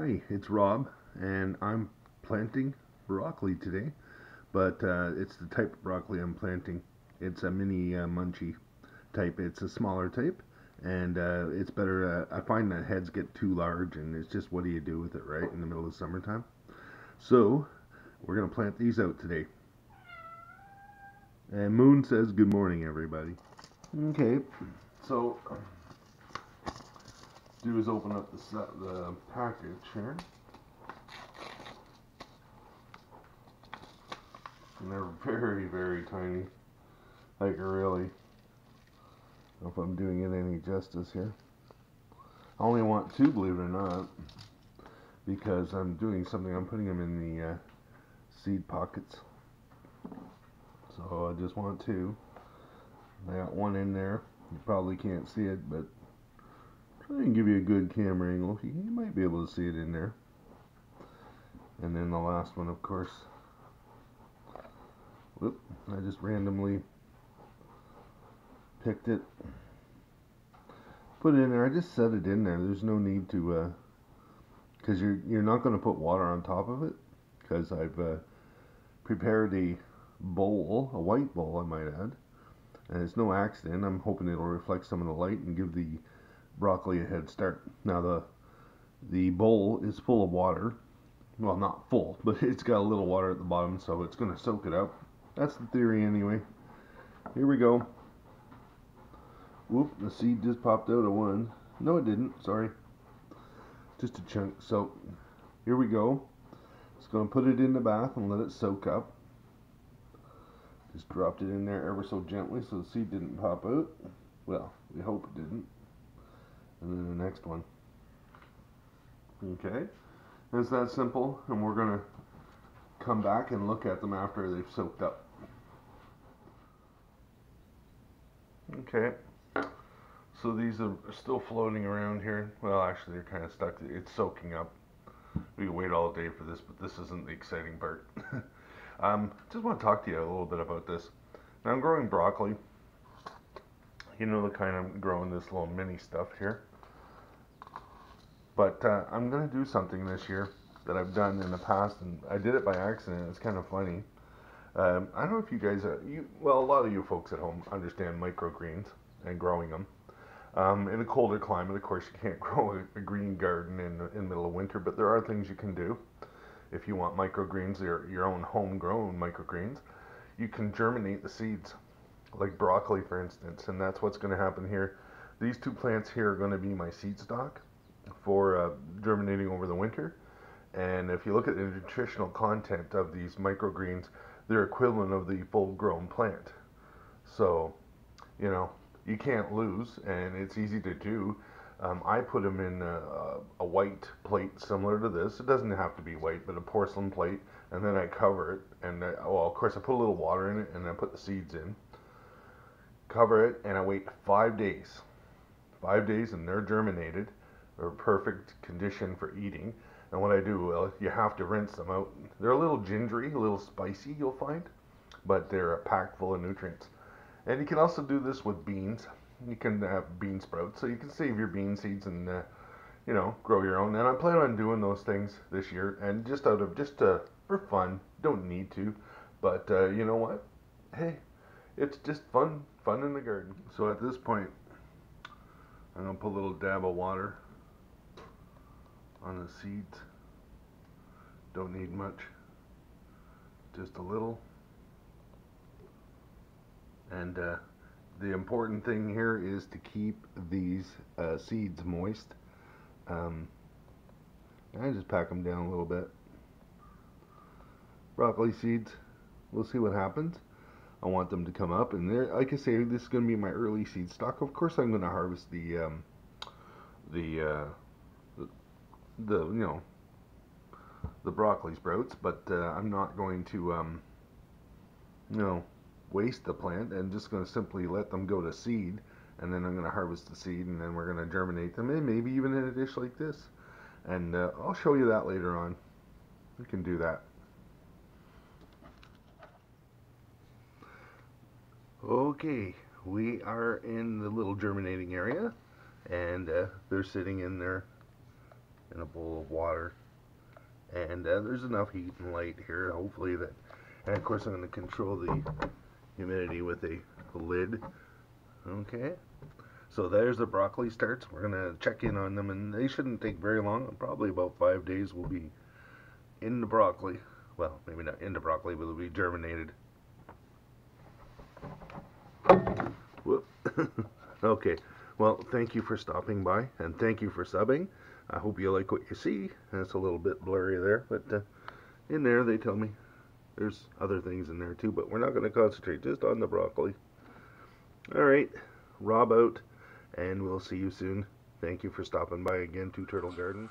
Hi, it's Rob, and I'm planting broccoli today, but it's the type of broccoli I'm planting. It's a mini munchie type. It's a smaller type, and it's better. I find that heads get too large, and it's just what do you do with it, right, in the middle of summertime? So, we're going to plant these out today. And Moon says, good morning, everybody. Okay, so do is open up the package here. And they're very, very tiny. Like, really. I don't know if I'm doing it any justice here. I only want two, believe it or not, because I'm doing something. I'm putting them in the seed pockets. So I just want two. I got one in there. You probably can't see it, but try and give you a good camera angle. You might be able to see it in there. And then the last one, of course. Whoop, I just randomly picked it, put it in there. I just set it in there. There's no need to, because you're not going to put water on top of it, because I've prepared a bowl, a white bowl, I might add, and it's no accident. I'm hoping it'll reflect some of the light and give the broccoli a head start. Now the bowl is full of water. Well, not full, but it's got a little water at the bottom, so it's going to soak it up. That's the theory anyway. Here we go. Whoop, the seed just popped out of one. No, it didn't, sorry. Just a chunk. So, here we go. Just going to put it in the bath and let it soak up. Just dropped it in there ever so gently so the seed didn't pop out. Well, we hope it didn't. And then the next one. Okay. It's that simple, and we're going to come back and look at them after they've soaked up. Okay. So these are still floating around here. Well, actually, they're kind of stuck. It's soaking up. We can wait all day for this, but this isn't the exciting part. Just want to talk to you a little bit about this. Now, I'm growing broccoli. You know, the kind I'm growing this little mini stuff here. But I'm going to do something this year that I've done in the past, and I did it by accident. It's kind of funny. I don't know if you guys, well, a lot of you folks at home understand microgreens and growing them. In a colder climate, of course, you can't grow a green garden in the middle of winter, but there are things you can do. If you want microgreens, your own homegrown microgreens, you can germinate the seeds, like broccoli, for instance, and that's what's going to happen here. These two plants here are going to be my seed stock for germinating over the winter. And if you look at the nutritional content of these microgreens, they're equivalent of the full-grown plant. So, you know, you can't lose, and it's easy to do. I put them in a white plate similar to this. It doesn't have to be white, but a porcelain plate, and then I cover it. And well, of course, I put a little water in it, and I put the seeds in. Cover it, and I wait 5 days. 5 days, and they're germinated. They're perfect condition for eating. And what I do, well, you have to rinse them out. They're a little gingery, a little spicy, you'll find, but they're packed full of nutrients. And you can also do this with beans. You can have bean sprouts, so you can save your bean seeds and you know, grow your own. And I plan on doing those things this year, and just for fun. Don't need to, but you know what? Hey, it's just fun in the garden. So at this point, I'm gonna put a little dab of water on the seeds. Don't need much, just a little. And the important thing here is to keep these seeds moist. I just pack them down a little bit. Broccoli seeds, we'll see what happens. I want them to come up, and there, like I say, this is going to be my early seed stock. Of course, I'm going to harvest the you know, the broccoli sprouts, but I'm not going to you know, waste the plant, and just going to simply let them go to seed, and then I'm going to harvest the seed, and then we're going to germinate them, and maybe even in a dish like this. And I'll show you that later on. We can do that. Okay, we are in the little germinating area, and they're sitting in their in a bowl of water. And there's enough heat and light here, hopefully that. And of course, I'm going to control the humidity with a lid. Okay. So there's the broccoli starts. We're going to check in on them, and they shouldn't take very long. Probably about 5 days we'll be in the broccoli. Well, maybe not in the broccoli, but it'll be germinated. Whoop. Okay. Well, thank you for stopping by, and thank you for subbing. I hope you like what you see. It's a little bit blurry there, but in there they tell me there's other things in there too, but we're not going to concentrate just on the broccoli. All right, Rob out, and we'll see you soon. Thank you for stopping by again, Two Turtle Gardens.